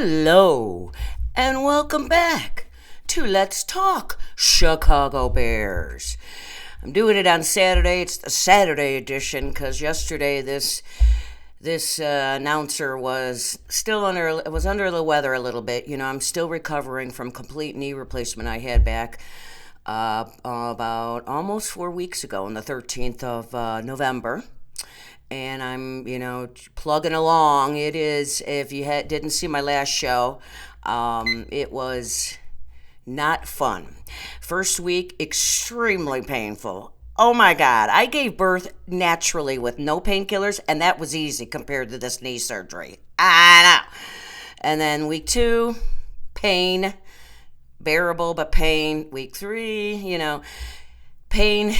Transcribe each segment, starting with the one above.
Hello, and welcome back to Let's Talk Chicago Bears. I'm doing it on Saturday. It's the Saturday edition because yesterday this announcer was under the weather a little bit. You know, I'm still recovering from complete knee replacement I had back about almost 4 weeks ago on the 13th of November. And I'm, plugging along. It is, if you didn't see my last show, it was not fun. First week, extremely painful. Oh my God, I gave birth naturally with no painkillers, and that was easy compared to this knee surgery. I know. And then week 2, pain, bearable but pain. Week 3, pain.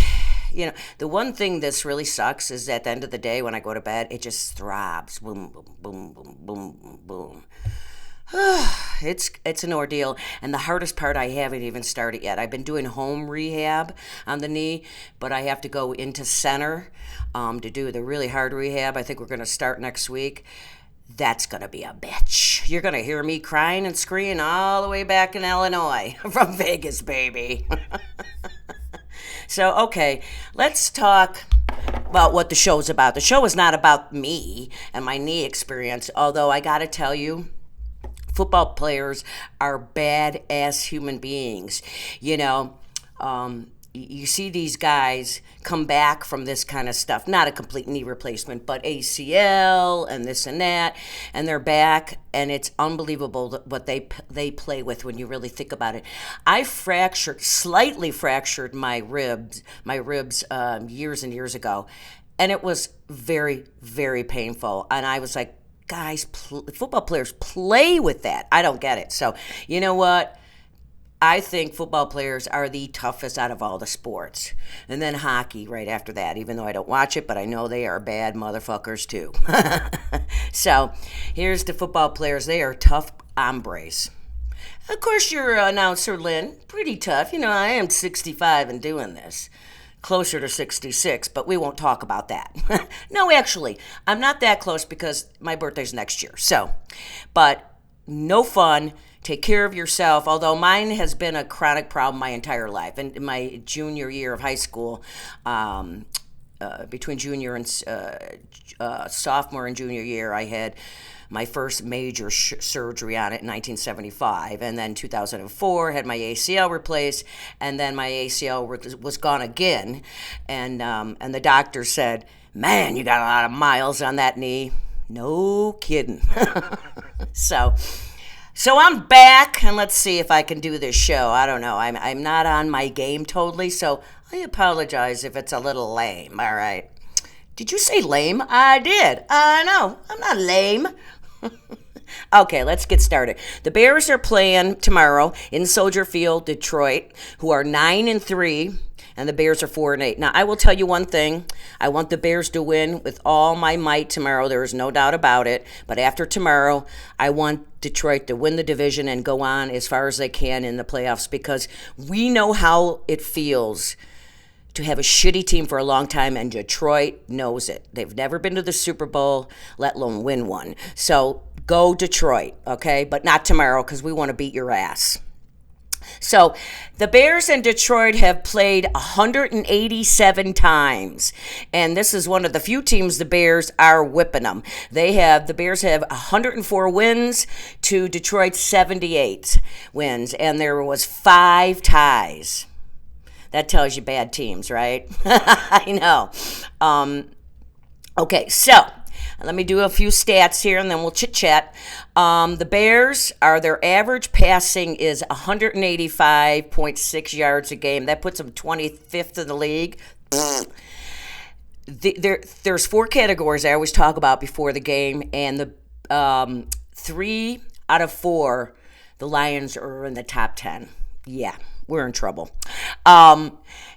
The one thing that's really sucks is at the end of the day when I go to bed, it just throbs. Boom, boom, boom, boom, boom, boom. It's an ordeal, and the hardest part I haven't even started yet. I've been doing home rehab on the knee, but I have to go into center to do the really hard rehab. I think we're going to start next week. That's going to be a bitch. You're going to hear me crying and screaming all the way back in Illinois from Vegas, baby. So, okay, let's talk about what the show's about. The show is not about me and my knee experience, although I got to tell you, football players are badass human beings. You see these guys come back from this kind of stuff, not a complete knee replacement, but ACL and this and that, and they're back, and it's unbelievable what they play with when you really think about it. I slightly fractured my ribs years and years ago, and it was very, very painful, and I was like, guys, football players play with that. I don't get it. So, you know what? I think football players are the toughest out of all the sports. And then hockey right after that, even though I don't watch it, but I know they are bad motherfuckers too. So here's the football players. They are tough hombres. Of course, your announcer, Lynn, pretty tough. I am 65 and doing this. Closer to 66, but we won't talk about that. No, actually, I'm not that close because my birthday's next year. So, but no fun. Take care of yourself, although mine has been a chronic problem my entire life. And in my junior year of high school, between junior and sophomore and junior year, I had my first major surgery on it in 1975. And then 2004, had my ACL replaced, and then my ACL was gone again. And the doctor said, man, you got a lot of miles on that knee. No kidding. So I'm back, and let's see if I can do this show. I don't know. I'm not on my game totally, so I apologize if it's a little lame, all right? Did you say lame? I did. I know. I'm not lame. Okay, let's get started. The Bears are playing tomorrow in Soldier Field, Detroit, who are 9-3. And the Bears are 4-8. Now, I will tell you one thing. I want the Bears to win with all my might tomorrow. There is no doubt about it. But after tomorrow, I want Detroit to win the division and go on as far as they can in the playoffs because we know how it feels to have a shitty team for a long time, and Detroit knows it. They've never been to the Super Bowl, let alone win one. So go Detroit, okay? But not tomorrow because we want to beat your ass. So the Bears and Detroit have played 187 times, and this is one of the few teams the Bears are whipping them. The Bears have 104 wins to Detroit's 78 wins, and there was 5 ties. That tells you bad teams, right? I know. Okay, so let me do a few stats here, and then we'll chit-chat. The Bears, their average passing is 185.6 yards a game. That puts them 25th in the league. There's 4 categories I always talk about before the game, and the 3 out of 4, the Lions are in the top 10. Yeah, we're in trouble.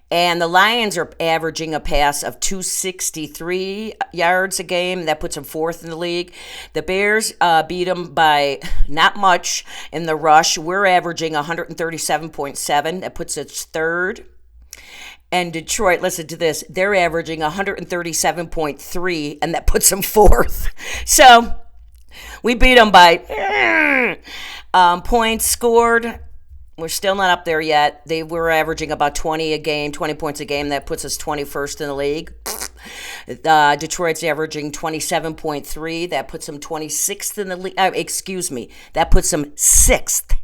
And the Lions are averaging a pass of 263 yards a game. That puts them 4th in the league. The Bears beat them by not much in the rush. We're averaging 137.7. That puts us 3rd. And Detroit, listen to this, they're averaging 137.3, and that puts them 4th. So We beat them by points scored. We're still not up there yet. They were averaging about 20 a game, 20 points a game. That puts us 21st in the league. Detroit's averaging 27.3. That puts them 26th in the league. Excuse me. That puts them sixth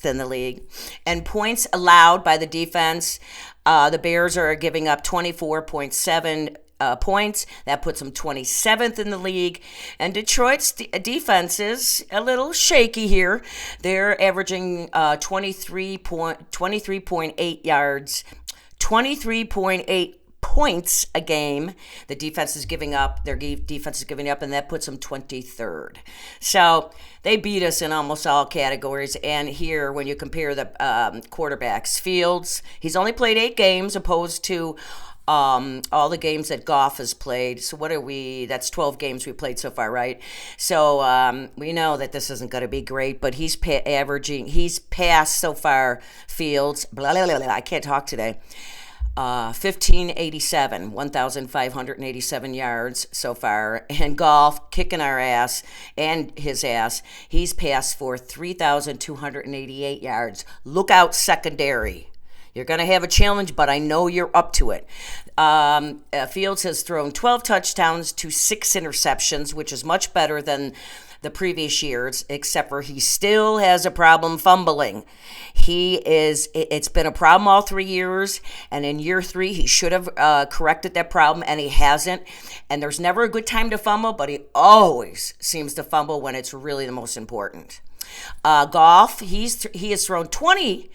in the league. And points allowed by the defense, the Bears are giving up 24.7 points. That puts them 27th in the league. And Detroit's defense is a little shaky here. They're averaging 23.8 yards, 23.8 points a game. Their defense is giving up, and that puts them 23rd. So they beat us in almost all categories. And here, when you compare the quarterbacks, Fields, he's only played 8 games opposed to all the games that Goff has played. So what are we? That's 12 games we played so far, right? So we know that this isn't going to be great, but he's passed so far, Fields, I can't talk today, 1,587 yards so far. And Goff, kicking our ass and his ass, he's passed for 3,288 yards. Look out, secondary. You're going to have a challenge, but I know you're up to it. Fields has thrown 12 touchdowns to 6 interceptions, which is much better than the previous years, except for he still has a problem fumbling. It's been a problem all 3 years, and in year 3, he should have corrected that problem, and he hasn't. And there's never a good time to fumble, but he always seems to fumble when it's really the most important. Goff, he has thrown 20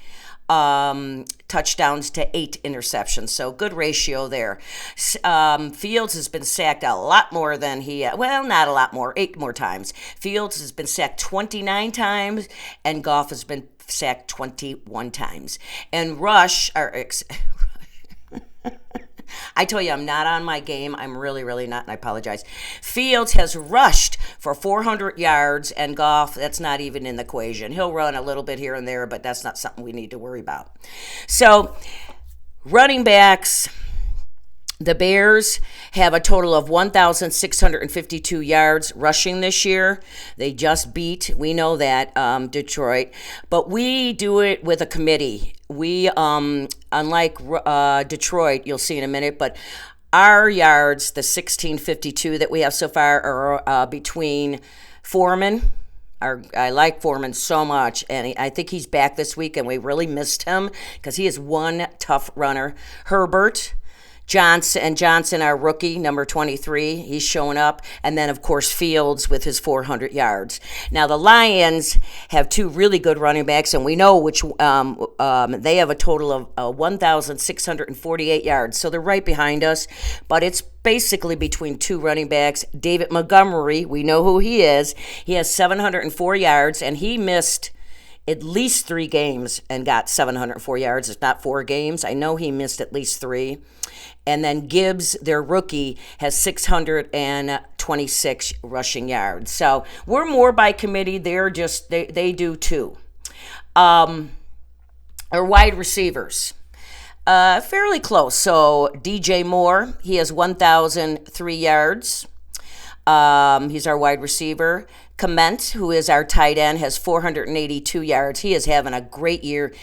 touchdowns to 8 interceptions, so good ratio there. Fields has been sacked a lot more than not a lot more, 8 more times. Fields has been sacked 29 times, and Goff has been sacked 21 times. And I tell you, I'm not on my game. I'm really, really not, and I apologize. Fields has rushed for 400 yards, and Goff, that's not even in the equation. He'll run a little bit here and there, but that's not something we need to worry about. So, running backs, the Bears have a total of 1,652 yards rushing this year. They just beat, we know that, Detroit. But we do it with a committee. We, unlike Detroit, you'll see in a minute, but our yards, the 1,652 that we have so far, are between Foreman. I like Foreman so much, and I think he's back this week, and we really missed him because he is one tough runner. Herbert, Johnson, our rookie, number 23, he's showing up. And then, of course, Fields with his 400 yards. Now, the Lions have 2 really good running backs, and we know which they have a total of 1,648 yards. So they're right behind us, but it's basically between 2 running backs. David Montgomery, we know who he is. He has 704 yards, and he missed at least 3 games and got 704 yards. It's not 4 games. I know he missed at least 3. And then Gibbs, their rookie, has 626 rushing yards. So we're more by committee. They do too. Our wide receivers, fairly close. So DJ Moore, he has 1,003 yards. He's our wide receiver. Clement, who is our tight end, has 482 yards. He is having a great year.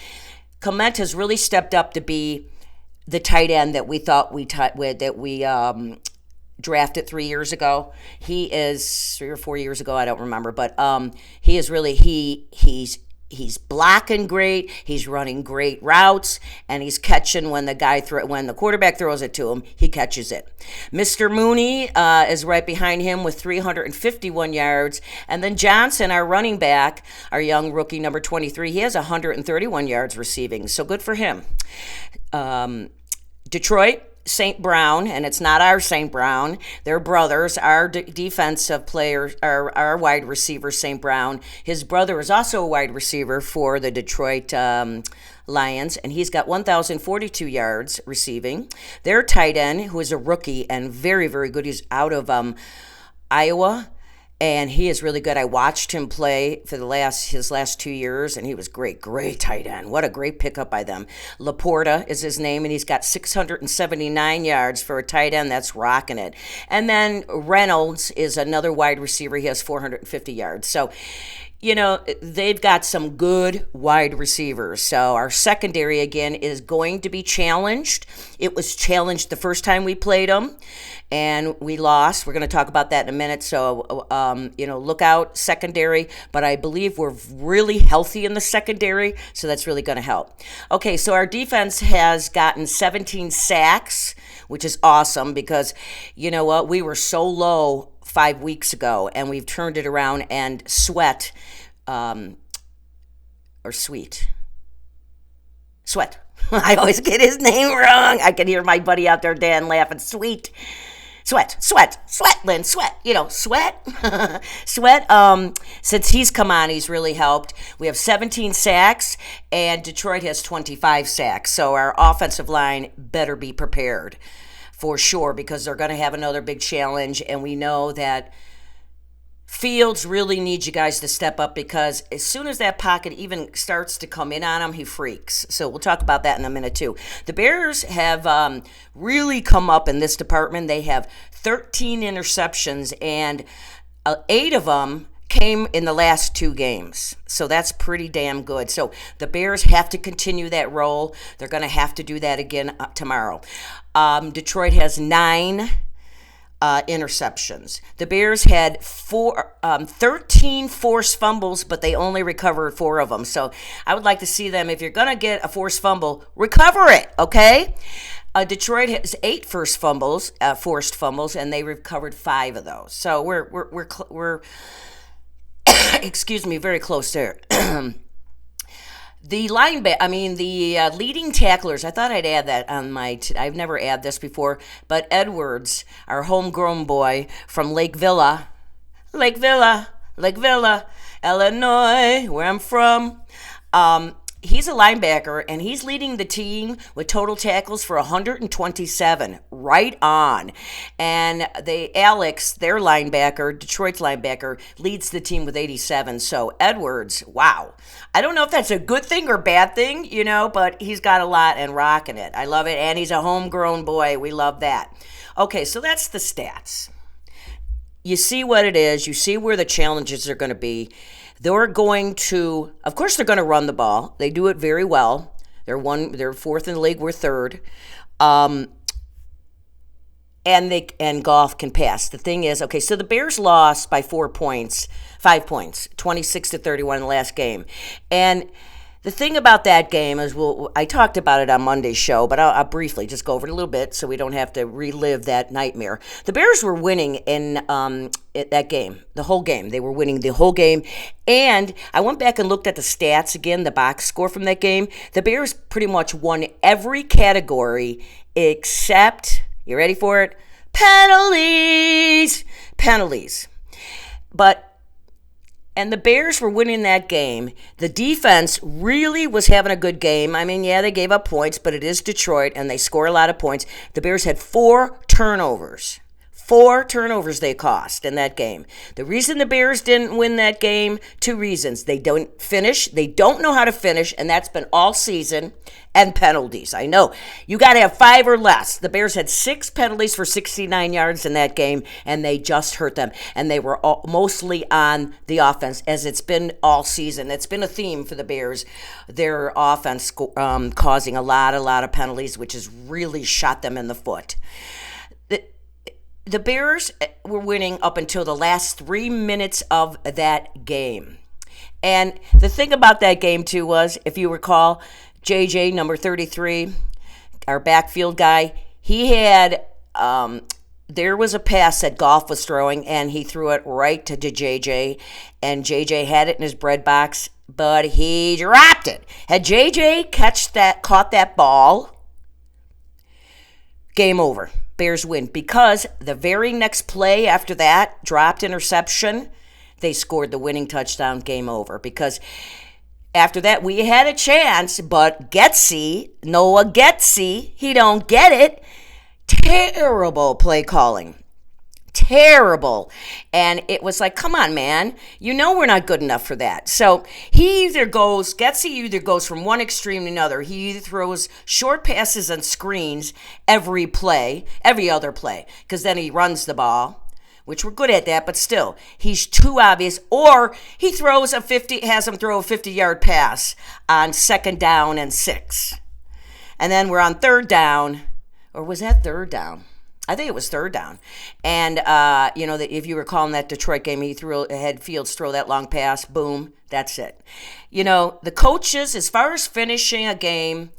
Clement has really stepped up to be the tight end that we thought we drafted 3 years ago. He is 3 or 4 years ago, I don't remember, but he is really he's blocking great, he's running great routes, and he's catching when the quarterback throws it to him, he catches it. Mr. Mooney is right behind him with 351 yards, and then Johnson, our running back, our young rookie number 23, he has 131 yards receiving, so good for him. Detroit, St. Brown, and it's not our St. Brown. They're brothers. Our defensive player, our wide receiver, St. Brown, his brother is also a wide receiver for the Detroit Lions, and he's got 1,042 yards receiving. Their tight end, who is a rookie and very, very good, he's out of Iowa, and he is really good. I watched him play for his last 2 years, and he was great tight end. What a great pickup by them. Laporta is his name, and he's got 679 yards for a tight end. That's rocking it. And then Reynolds is another wide receiver. He has 450 yards. So, they've got some good wide receivers. So our secondary, again, is going to be challenged. It was challenged the first time we played them, and we lost. We're going to talk about that in a minute. So, look out, secondary. But I believe we're really healthy in the secondary, so that's really going to help. Okay, so our defense has gotten 17 sacks, which is awesome because, you know what, we were so low 5 weeks ago, and we've turned it around. And Sweat. I always get his name wrong. I can hear my buddy out there, Dan, laughing. Sweat. Lynn, Sweat. Sweat. Since he's come on, he's really helped. We have 17 sacks, and Detroit has 25 sacks. So our offensive line better be prepared for sure, because they're going to have another big challenge, and we know that Fields really needs you guys to step up, because as soon as that pocket even starts to come in on him, he freaks. So we'll talk about that in a minute too. The Bears have really come up in this department. They have 13 interceptions, and 8 of them came in the last 2 games. So that's pretty damn good. So the Bears have to continue that role. They're going to have to do that again tomorrow. Detroit has 9 interceptions. The Bears had 13 forced fumbles, but they only recovered 4 of them. So I would like to see them, if you're going to get a forced fumble, recover it, okay? Detroit has 8 forced fumbles, and they recovered 5 of those. So we're excuse me, very close there. The leading tacklers, I thought I'd add that on I've never added this before, but Edwards, our homegrown boy from Lake Villa, Illinois, where I'm from. He's a linebacker, and he's leading the team with total tackles for 127. Right on. And Alex, their linebacker, Detroit's linebacker, leads the team with 87. So Edwards, wow. I don't know if that's a good thing or bad thing, but he's got a lot and rocking it. I love it. And he's a homegrown boy. We love that. Okay, so that's the stats. You see what it is. You see where the challenges are going to be. They're going to, of course, they're going to run the ball. They do it very well. They're 4th in the league. We're 3rd. And Goff can pass. The thing is, okay, so the Bears lost by 5 points, 26-31 in the last game. And the thing about that game is, I talked about it on Monday's show, but I'll briefly just go over it a little bit so we don't have to relive that nightmare. The Bears were winning in that game, the whole game. They were winning the whole game. And I went back and looked at the stats again, the box score from that game. The Bears pretty much won every category except, you ready for it? Penalties. And the Bears were winning that game. The defense really was having a good game. I mean, yeah, they gave up points, but it is Detroit, and they score a lot of points. The Bears had 4 turnovers. 4 turnovers they cost in that game. The reason the Bears didn't win that game, 2 reasons. They don't finish. They don't know how to finish, and that's been all season. And penalties. I know. You got to have 5 or less. The Bears had 6 penalties for 69 yards in that game, and they just hurt them. And they were mostly on the offense, as it's been all season. It's been a theme for the Bears. Their offense causing a lot of penalties, which has really shot them in the foot. The Bears were winning up until the last 3 minutes of that game. And the thing about that game, too, was, if you recall, JJ, number 33, our backfield guy, he had, there was a pass that Goff was throwing, and he threw it right to JJ, and JJ had it in his bread box, but he dropped it. Had JJ caught that ball, game over. Bears win, because the very next play after that, dropped interception, they scored the winning touchdown, game over. Because after that, we had a chance, but Noah Getsy, he don't get it. Terrible play calling. Terrible. And it was like, come on, man. You know we're not good enough for that. So Getsy either goes from one extreme to another. He either throws short passes and screens every other play, because then he runs the ball, which we're good at that, but still, he's too obvious. Or he has him throw a 50-yard pass on 2nd down and 6. And then we're on 3rd down, or was that 3rd down? I think it was 3rd down. And, if you recall in that Detroit game, he had Fields throw that long pass, boom, that's it. The coaches, as far as finishing a game,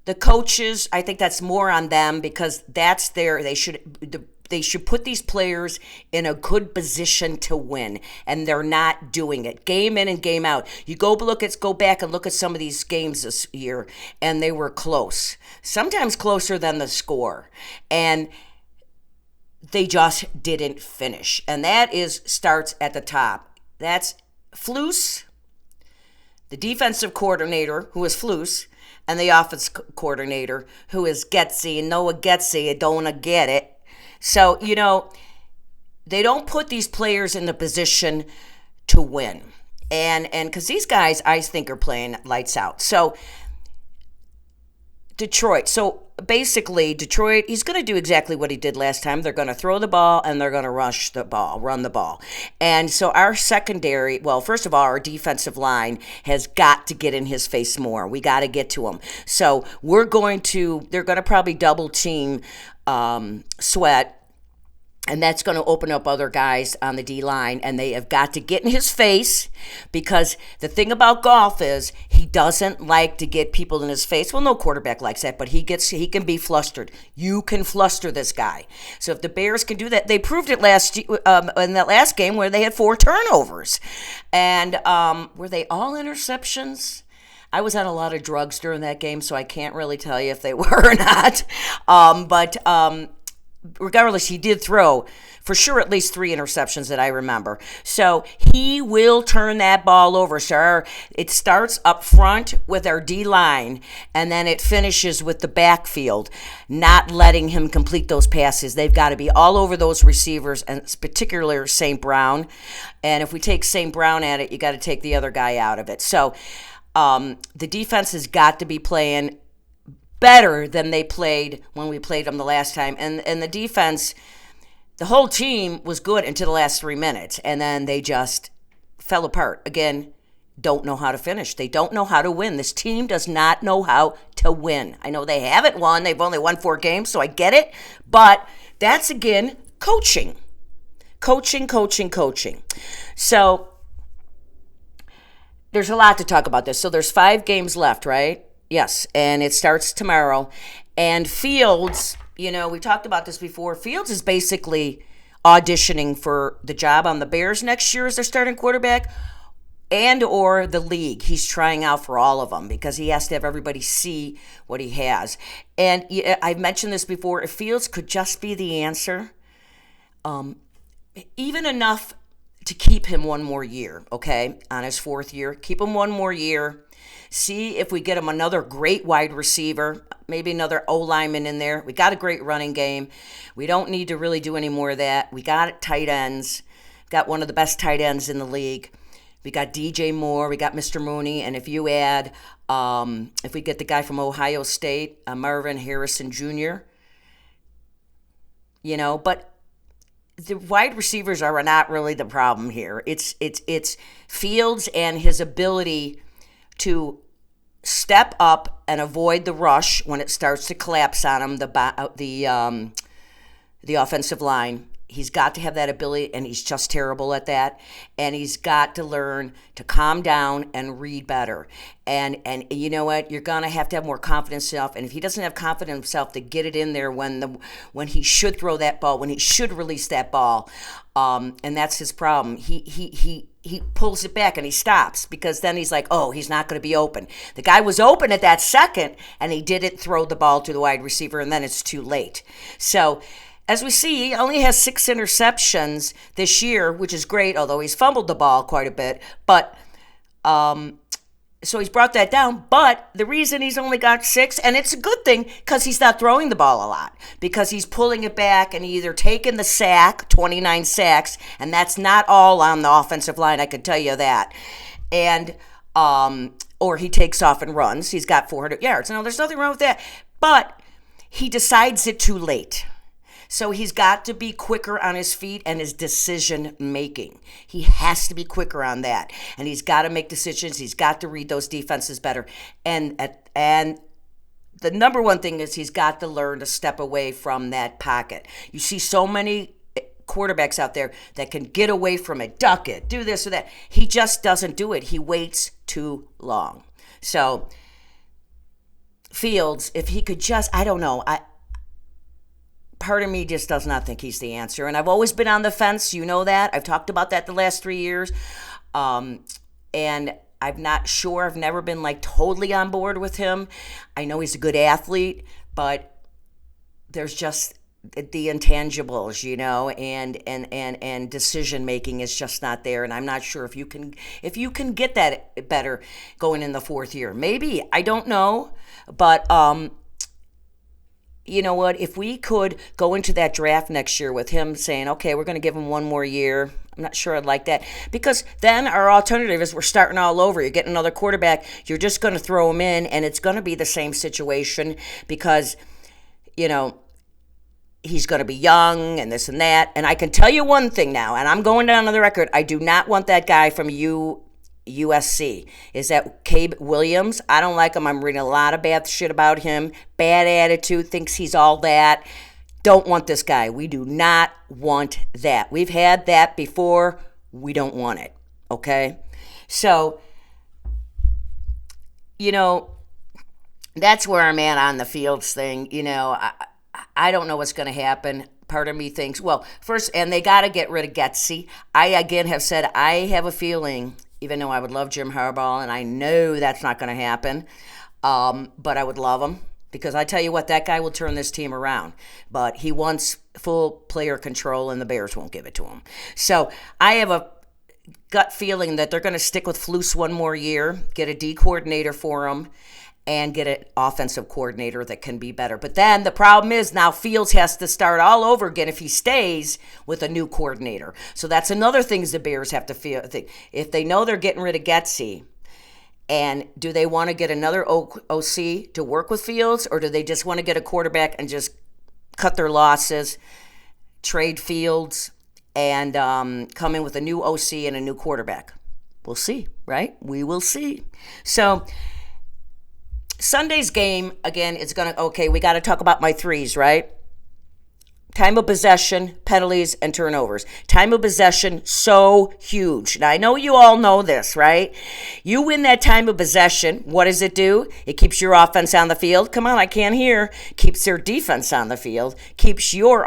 the coaches, I think that's more on them, because they should put these players in a good position to win, and they're not doing it. Game in and game out. You go back and look at some of these games this year, and they were close. Sometimes closer than the score. And they just didn't finish. And that starts at the top. That's Flus, the defensive coordinator, who is Flus, and the offense coordinator, who is Getsy. And Noah Getsy, don't get it. So, they don't put these players in the position to win. And because these guys, I think, are playing lights out. So, Detroit. So, basically, Detroit, he's going to do exactly what he did last time. They're going to throw the ball, and they're going to run the ball. And so our secondary, first of all, our defensive line has got to get in his face more. We got to get to him. So, they're going to probably double team Sweat, and that's going to open up other guys on the D-line, and they have got to get in his face, because the thing about Goff is he doesn't like to get people in his face. Well, no quarterback likes that, but he can be flustered. You can fluster this guy. So if the Bears can do that, they proved it in that last game where they had 4 turnovers. And were they all interceptions? I was on a lot of drugs during that game, so I can't really tell you if they were or not. But regardless, he did throw, for sure, at least 3 interceptions that I remember. So he will turn that ball over, sir. It starts up front with our D-line, and then it finishes with the backfield, not letting him complete those passes. They've got to be all over those receivers, and particularly St. Brown. And if we take St. Brown at it, you got to take the other guy out of it. So the defense has got to be playing better than they played when we played them the last time. And the defense, the whole team was good until the last 3 minutes, and then they just fell apart. Again, don't know how to finish. They don't know how to win. This team does not know how to win. I know they haven't won. They've only won 4 games, so I get it. But that's, again, coaching. Coaching. So there's a lot to talk about this. So there's 5 games left, right? Yes, and it starts tomorrow. And Fields, we talked about this before. Fields is basically auditioning for the job on the Bears next year as their starting quarterback, and or the league. He's trying out for all of them because he has to have everybody see what he has. And I've mentioned this before. If Fields could just be the answer, even enough to keep him one more year, okay, on his 4th year. Keep him one more year. See if we get him another great wide receiver, maybe another O-lineman in there. We got a great running game. We don't need to really do any more of that. We got tight ends. Got one of the best tight ends in the league. We got DJ Moore. We got Mr. Mooney. And if you add, if we get the guy from Ohio State, Marvin Harrison Jr., but the wide receivers are not really the problem here. It's Fields and his ability to step up and avoid the rush when it starts to collapse on him, the offensive line. He's got to have that ability, and he's just terrible at that. And he's got to learn to calm down and read better. And you know what? You're going to have more confidence in himself. And if he doesn't have confidence in himself to get it in there when he should throw that ball, when he should release that ball, and that's his problem. He pulls it back and he stops, because then he's like, oh, he's not going to be open. The guy was open at that second, and he didn't throw the ball to the wide receiver, and then it's too late. So as we see, he only has 6 interceptions this year, which is great, although he's fumbled the ball quite a bit. But So he's brought that down, but the reason he's only got 6, and it's a good thing because he's not throwing the ball a lot, because he's pulling it back and either taking the sack, 29 sacks, and that's not all on the offensive line, I can tell you that, and or he takes off and runs. He's got 400 yards. No, there's nothing wrong with that, but he decides it too late. So he's got to be quicker on his feet and his decision making. He has to be quicker on that. And he's got to make decisions. He's got to read those defenses better. And the number one thing is he's got to learn to step away from that pocket. You see so many quarterbacks out there that can get away from it, duck it, do this or that. He just doesn't do it. He waits too long. So Fields, if he could just, I don't know, part of me just does not think he's the answer. And I've always been on the fence. You know that. I've talked about that the last 3 years. And I'm not sure. I've never been like totally on board with him. I know he's a good athlete, but there's just the intangibles, you know, and decision making is just not there. And I'm not sure if you can get that better going in the 4th year. Maybe. I don't know. But you know what, if we could go into that draft next year with him saying, okay, we're going to give him 1 more year, I'm not sure I'd like that, because then our alternative is we're starting all over. You're getting another quarterback, you're just going to throw him in, and it's going to be the same situation because, you know, he's going to be young and this and that. And I can tell you one thing now, and I'm going down on the record, I do not want that guy from USC. Is that Caleb Williams? I don't like him. I'm reading a lot of bad shit about him. Bad attitude, thinks he's all that. Don't want this guy. We do not want that. We've had that before. We don't want it. Okay? So, you know, that's where I'm at on the Fields thing. You know, I don't know what's going to happen. Part of me thinks, well, first, and they got to get rid of Getsy. I, again, have said I have a feeling, even though I would love Jim Harbaugh, and I know that's not going to happen, but I would love him, because I tell you what, that guy will turn this team around. But he wants full player control, and the Bears won't give it to him. So I have a gut feeling that they're going to stick with Flus 1 more year, get a D coordinator for him, and get an offensive coordinator that can be better. But then the problem is now Fields has to start all over again if he stays with a new coordinator. So that's another thing the Bears have to feel. If they know they're getting rid of Getsy, and do they want to get another OC to work with Fields, or do they just want to get a quarterback and just cut their losses, trade Fields, and come in with a new OC and a new quarterback? We'll see, right? We will see. So Sunday's game, again, it's going to, okay, we got to talk about my 3s, right? Time of possession, penalties, and turnovers. Time of possession, so huge. Now, I know you all know this, right? You win that time of possession, what does it do? It keeps your offense on the field. Come on, I can't hear. Keeps their defense on the field. Keeps your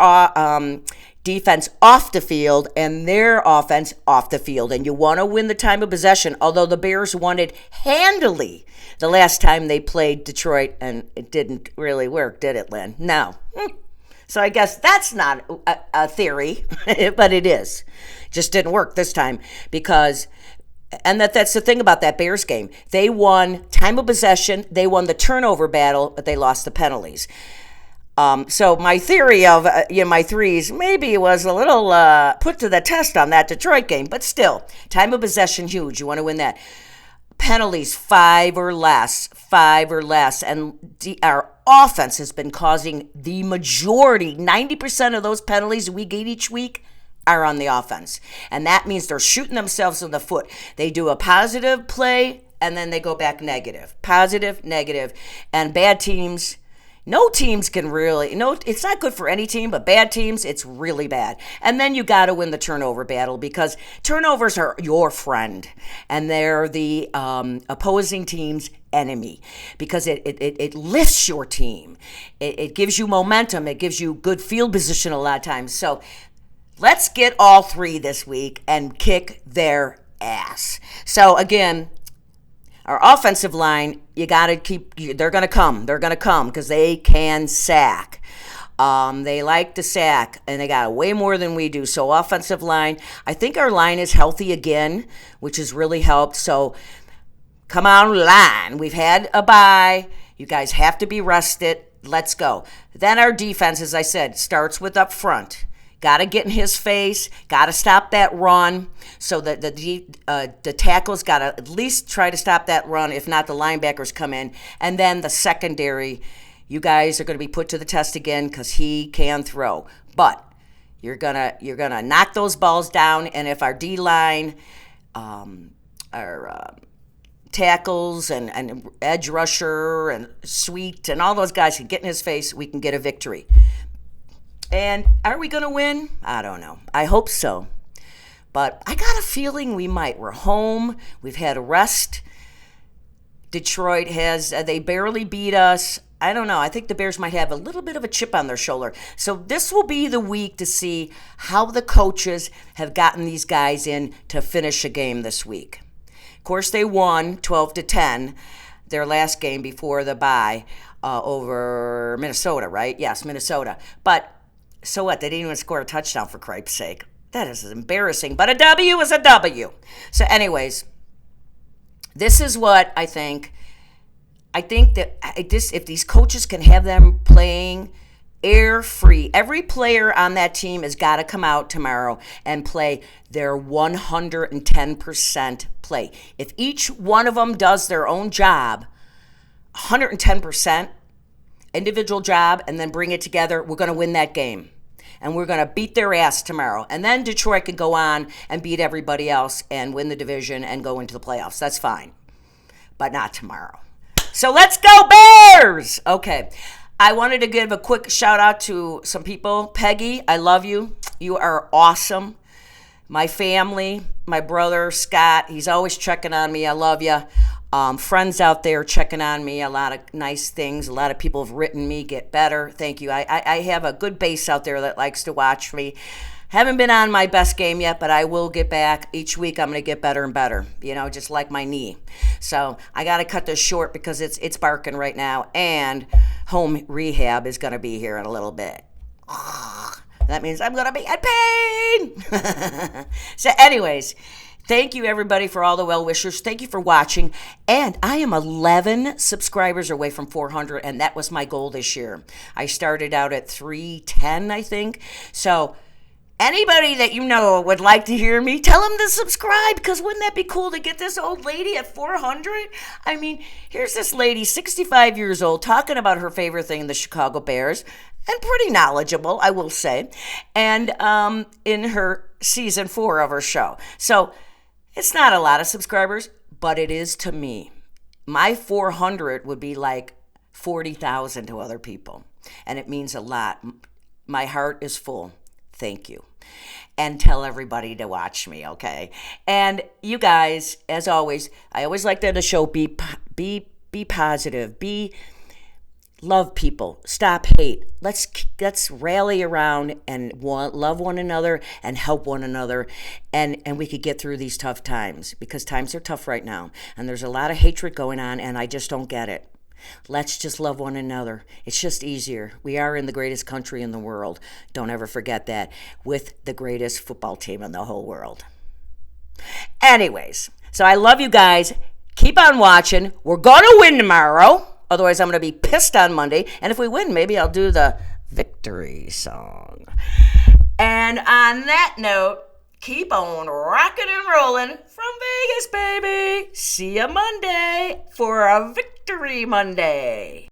defense off the field and their offense off the field. And you want to win the time of possession, although the Bears won it handily the last time they played Detroit, and it didn't really work, did it, Lynn? No. So I guess that's not a theory, but it is. Just didn't work this time because, and that's the thing about that Bears game. They won time of possession, they won the turnover battle, but they lost the penalties. So my theory of my 3s maybe was a little put to the test on that Detroit game, but still, time of possession huge. You want to win that. Penalties 5 or less, and our offense has been causing the majority, 90% of those penalties we get each week are on the offense, and that means they're shooting themselves in the foot. They do a positive play, and then they go back negative, positive, negative, and bad teams. No teams can really, no, it's not good for any team, but bad teams, it's really bad. And then you got to win the turnover battle because turnovers are your friend and they're the opposing team's enemy because it lifts your team. It gives you momentum. It gives you good field position a lot of times. So let's get all 3 this week and kick their ass. So again, our offensive line, you got to keep, they're going to come because they can sack. They like to sack, and they got way more than we do. So offensive line, I think our line is healthy again, which has really helped. So Come on, line. We've had a bye. You guys have to be rested. Let's go. Then our defense, as I said, starts with up front. Got to get in his face. Got to stop that run. So that the tackles got to at least try to stop that run. If not, the linebackers come in. And then the secondary, you guys are going to be put to the test again because he can throw. But you're gonna knock those balls down. And if our D-line, our tackles and edge rusher and Sweet and all those guys can get in his face, we can get a victory. And are we going to win? I don't know. I hope so. But I got a feeling we might. We're home. We've had a rest. Detroit has, they barely beat us. I don't know. I think the Bears might have a little bit of a chip on their shoulder. So this will be the week to see how the coaches have gotten these guys in to finish a game this week. Of course, they won 12-10 their last game before the bye over Minnesota, right? Yes, Minnesota. But so what? They didn't even score a touchdown, for cripe's sake. That is embarrassing. But a W is a W. So anyways, this is what I think. I think that if these coaches can have them playing air-free, every player on that team has got to come out tomorrow and play their 110% play. If each one of them does their own job, 110% individual job, and then bring it together, we're going to win that game. And we're going to beat their ass tomorrow. And then Detroit can go on and beat everybody else and win the division and go into the playoffs. That's fine. But not tomorrow. So let's go Bears! Okay. I wanted to give a quick shout out to some people. Peggy, I love you. You are awesome. My family, my brother, Scott, he's always checking on me. I love you. Friends out there checking on me. A lot of nice things. A lot of people have written me, get better. Thank you. I have a good base out there that likes to watch me. Haven't been on my best game yet, but I will get back. Each week I'm going to get better and better, just like my knee. So I got to cut this short because it's barking right now, and home rehab is going to be here in a little bit. That means I'm going to be in pain. So anyways, thank you, everybody, for all the well-wishers. Thank you for watching. And I am 11 subscribers away from 400, and that was my goal this year. I started out at 310, I think. So anybody that you know would like to hear me, tell them to subscribe, because wouldn't that be cool to get this old lady at 400? I mean, here's this lady, 65 years old, talking about her favorite thing, the Chicago Bears, and pretty knowledgeable, I will say, and in her season 4 of her show. So it's not a lot of subscribers, but it is to me. My 400 would be like 40,000 to other people, and it means a lot. My heart is full. Thank you. And tell everybody to watch me, okay? And you guys, as always, I always like to end the show, be positive, love people, stop hate. Let's rally around and love one another and help one another, and we could get through these tough times, because times are tough right now, and there's a lot of hatred going on, and I just don't get it. Let's just love one another. It's just easier. We are in the greatest country in the world. Don't ever forget that. With the greatest football team in the whole world. Anyways, so I love you guys. Keep on watching. We're going to win tomorrow. Otherwise, I'm going to be pissed on Monday. And if we win, maybe I'll do the victory song. And on that note, keep on rocking and rolling from Vegas, baby. See you Monday for a Victory Monday.